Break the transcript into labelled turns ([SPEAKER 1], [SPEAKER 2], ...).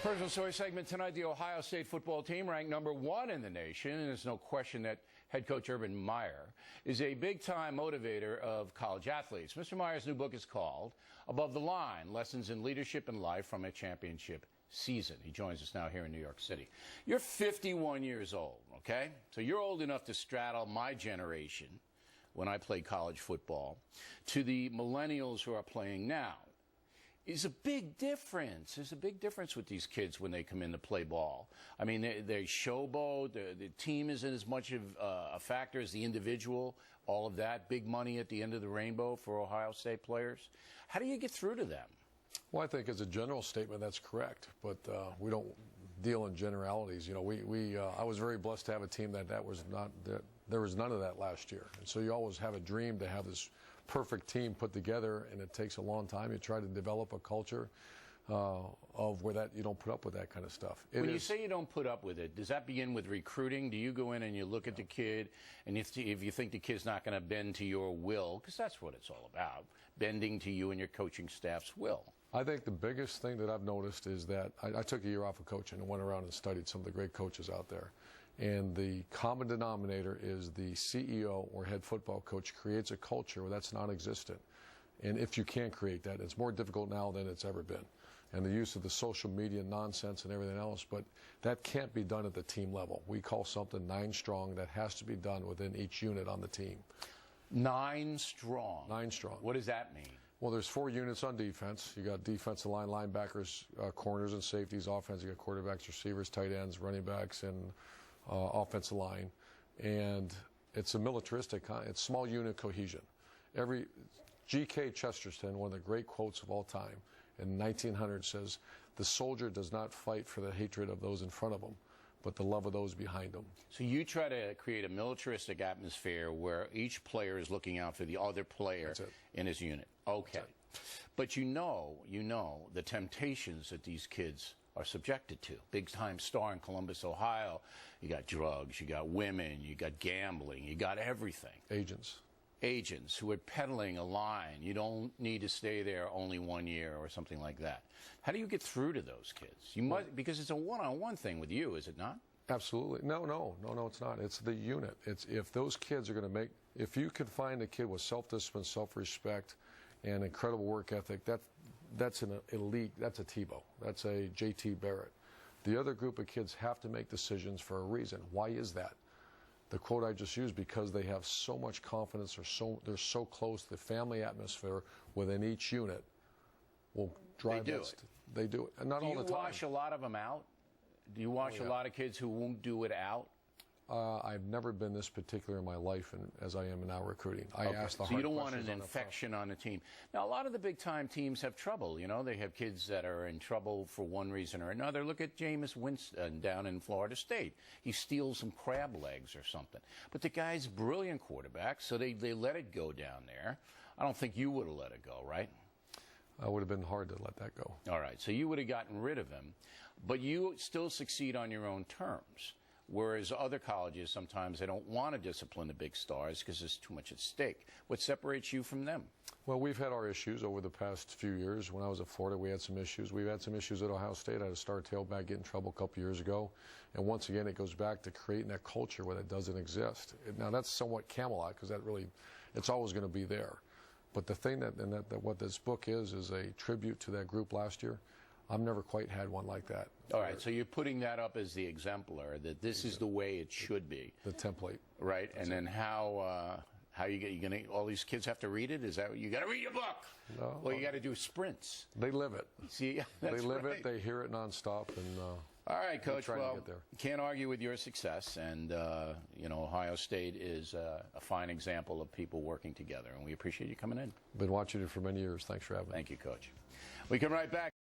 [SPEAKER 1] Personal story segment tonight. The Ohio State football team ranked #1 in the nation, and there's no question that head coach Urban Meyer is a big-time motivator of college athletes. Mr. Meyer's new book is called Above the Line: Lessons in Leadership and Life from a Championship Season. He joins us now here in New York City. You're 51 years old, okay? So you're old enough to straddle my generation when I played college football to the millennials who are playing now. Is a big difference. There's a big difference with these kids when they come in to play ball. I mean, they showboat. The team isn't as much of a factor as the individual. All of that. Big money at the end of the rainbow for Ohio State players. How do you get through to them?
[SPEAKER 2] Well, I think as a general statement, that's correct. But we don't deal in generalities. You know, I was very blessed to have a team there was none of that last year. And so you always have a dream to have this perfect team put together, and it takes a long time. You try to develop a culture of where that you don't put up with that kind of stuff.
[SPEAKER 1] When you say you don't put up with it, does that begin with recruiting? Do you go in and you look at the kid, and if you think the kid's not going to bend to your will, because that's what it's all about, bending to you and your coaching staff's will?
[SPEAKER 2] I think the biggest thing that I've noticed is that I took a year off of coaching and went around and studied some of the great coaches out there. And the common denominator is the CEO or head football coach creates a culture where that's non-existent. And if you can create that, it's more difficult now than it's ever been. And the use of the social media nonsense and everything else, but that can't be done at the team level. We call something 9 strong. That has to be done within each unit on the team.
[SPEAKER 1] 9 strong?
[SPEAKER 2] 9 strong.
[SPEAKER 1] What does that mean?
[SPEAKER 2] Well, there's 4 units on defense. You got defensive line, linebackers, corners and safeties. Offense, you got quarterbacks, receivers, tight ends, running backs, and offensive line. And it's a militaristic, it's small unit cohesion. G.K. Chesterton, one of the great quotes of all time, in 1900 says, "The soldier does not fight for the hatred of those in front of him, but the love of those behind him."
[SPEAKER 1] So you try to create a militaristic atmosphere where each player is looking out for the other player in his unit. Okay. But you know the temptations that these kids are subjected to. Big-time star in Columbus, Ohio. You got drugs, you got women, you got gambling, you got everything. Agents who are peddling a line. You don't need to stay there only 1 year or something like that. How do you get through to those kids? You must, because it's a one-on-one thing with you, is it not?
[SPEAKER 2] Absolutely. No, it's not. It's the unit. It's if those kids are going to if you could find a kid with self-discipline, self-respect, and incredible work ethic, that's an elite, that's a Tebow, that's a J.T. Barrett. The other group of kids have to make decisions for a reason. Why is that? The quote I just used, because they have so much confidence, or they're so close, the family atmosphere within each unit will drive it. They do it. And not all the time.
[SPEAKER 1] Do you wash a lot of them out? Do you wash a lot of kids who won't do it out?
[SPEAKER 2] I've never been this particular in my life as I am now recruiting. I ask the hard questions.
[SPEAKER 1] So you don't want an infection on the team. Now, a lot of the big-time teams have trouble. You know, they have kids that are in trouble for one reason or another. Look at Jameis Winston down in Florida State. He steals some crab legs or something. But the guy's a brilliant quarterback, so they let it go down there. I don't think you would have let it go, right?
[SPEAKER 2] It would have been hard to let that go.
[SPEAKER 1] All right, so you would have gotten rid of him. But you still succeed on your own terms. Whereas other colleges, sometimes they don't want to discipline the big stars because there's too much at stake. What separates you from them?
[SPEAKER 2] Well, we've had our issues over the past few years. When I was at Florida, we had some issues. We've had some issues at Ohio State. I had a star tailback get in trouble a couple years ago. And once again, it goes back to creating that culture where that doesn't exist. Now, that's somewhat Camelot, because it's always going to be there. But the thing what this book is a tribute to that group last year. I've never quite had one like that.
[SPEAKER 1] All right, so you're putting that up as the exemplar, that this is the way it should be.
[SPEAKER 2] The template.
[SPEAKER 1] Right, and then how you gonna, all these kids have to read it? Is that, you got to read your book? No. Well, you got to do sprints.
[SPEAKER 2] They live it.
[SPEAKER 1] See,
[SPEAKER 2] they live it, they hear it nonstop. And,
[SPEAKER 1] all right, Coach, well, can't argue with your success, and, you know, Ohio State is a fine example of people working together, and we appreciate you coming in.
[SPEAKER 2] Been watching it for many years. Thanks for having me.
[SPEAKER 1] Thank you, Coach. We come right back.